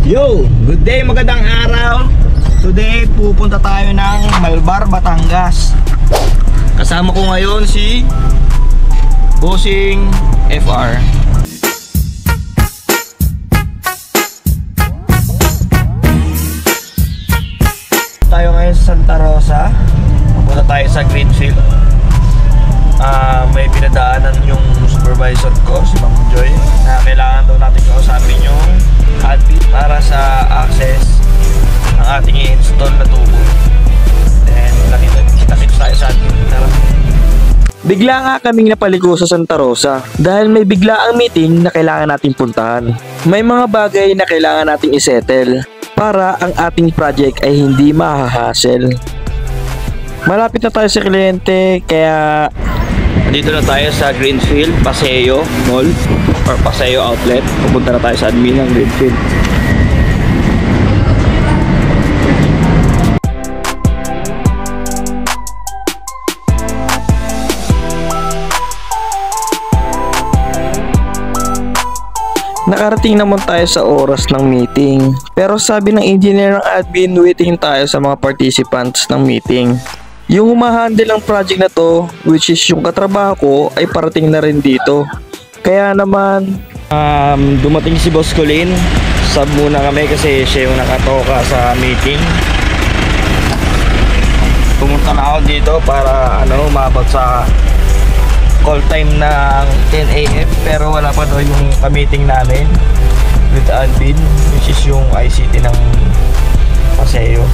Yo, good day, magandang araw. Today, pupunta tayo ng Malbar, Batangas. Kasama ko ngayon si Bossing FR. Tayo ngayon sa Santa Rosa. Pupunta tayo sa Greenfield. May pinadaanan yung supervisor ko, si Ma'am Joy, na kailangan daw natin kausapin yung admin para sa access ng ating i-install na tubo. Then kita-kita tayo sa admin. Tara. Bigla nga kaming napaligo sa Santa Rosa dahil may bigla ang meeting na kailangan nating puntahan. May mga bagay na kailangan nating isettle para ang ating project ay hindi mahahassle. Malapit na tayo sa kliyente kaya dito na tayo sa Greenfield, Paseo Mall or Paseo Outlet. Pupunta na tayo sa admin ng Greenfield. Nakarating naman tayo sa oras ng meeting. Pero sabi ng engineer ng admin, waiting tayo sa mga participants ng meeting. Yung humahandle ng project na to, which is yung katrabaho ko, ay parating na rin dito. Kaya naman, dumating si Boss Colin. Sub muna kami kasi siya yung nakatoka sa meeting. Pumunta na ako dito para umabot sa call time ng 10 AM. Pero wala pa daw yung ka-meeting namin with admin, which is yung ICT ng Paseo.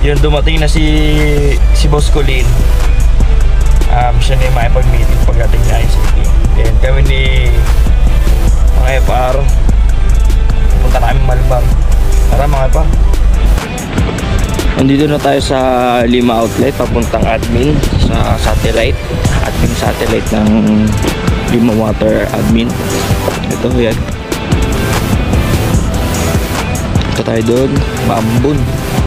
Yun, dumating na si Boss Colin. Siya na yung makipag-meeting pagdating na ICT. Then kami ni mga FR, punta na kami Malbar. Tara mga FR. Nandito na tayo sa Lima Outlet, papuntang admin sa satellite. Admin satellite ng Lima Water admin. Ito yan. Ito tayo doon, Bambun.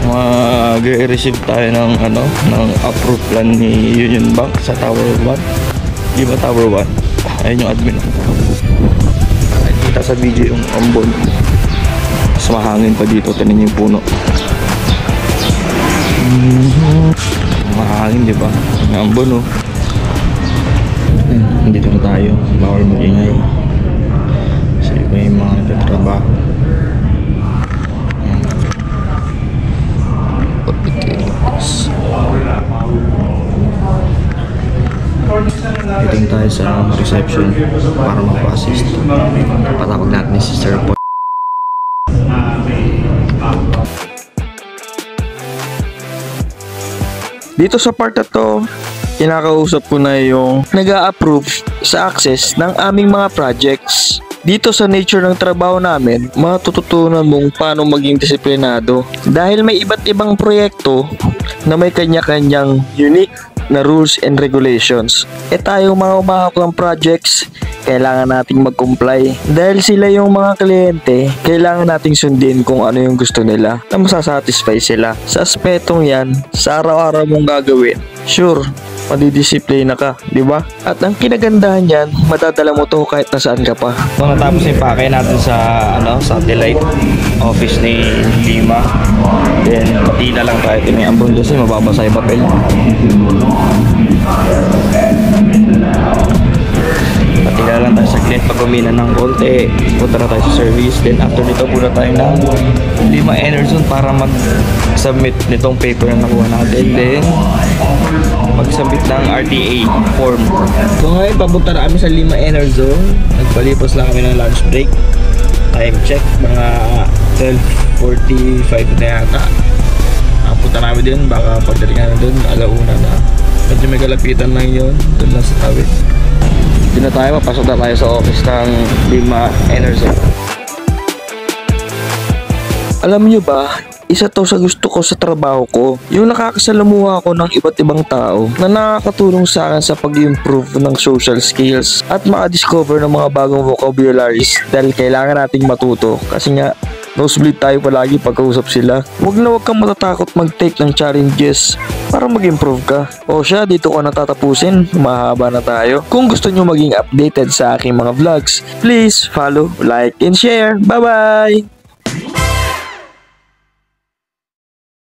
Mag-receive tayo ng ng approve plan ni Union Bank sa Tower 1. Lima Tower 1. Ayun yung admin. Nakikita sa video yung ambon. Mas mahangin pa dito. Tingnan yung puno. Mahangin, di ba? Yung ambon, oh. Dito na tayo. Bawal mag-ingay. Kasi may mga nagtatrabaho. Waiting tayo sa reception para magpa-assist. Patawag natin si Sir Paul. Dito sa part na to, kinakausap ko na yung nag-a-approve sa access ng aming mga projects. Dito sa nature ng trabaho namin, matututunan mong paano maging disiplinado dahil may iba't ibang proyekto na may kanya-kanyang unique na rules and regulations. Tayo mga umahak ng projects, kailangan nating mag-comply dahil sila yung mga kliyente, kailangan nating sundin kung ano yung gusto nila na masasatisfy sila. Sa aspetong yan, sa araw-araw mong gagawin, sure, madidisiplina ka, di ba? At ang kinagandahan yan, madadala mo to kahit nasaan ka pa. So, natapos yung pakay natin sa satellite office ni Lima. Then, pati na lang tayo. May ambon kasi mababasa yung papel. Pati na lang tayo sa client pag umina ng konti. Punta na tayo sa service. Then, after nito, punta tayo ng Lima Enerzone para mag-submit nitong paper na nakuha natin. Then, mag-submit ng RTA form. So ngayon, papunta na kami sa Lima Enerzone. Nagpalipas lang kami ng lunch break. Time check, mga 12:45 na yata. Punta namin din, baka pagdating na doon, alauna na. Medyo may kalapitan lang yun, doon lang sa tawid. Dito na tayo, papasok na tayo sa office ng Lima Enerzone. Alam nyo ba, isa to sa gusto ko sa trabaho ko, yung nakakasalamuha ako ng iba't ibang tao na nakakatulong sa akin sa pag-improve ng social skills at maka-discover ng mga bagong vocabularies dahil kailangan nating matuto kasi nga nosebleed tayo palagi pagkausap sila. Huwag kang matatakot mag-take ng challenges para mag-improve ka. O siya, dito ko natatapusin, mahaba na tayo. Kung gusto nyo maging updated sa aking mga vlogs, please follow, like, and share. Bye bye!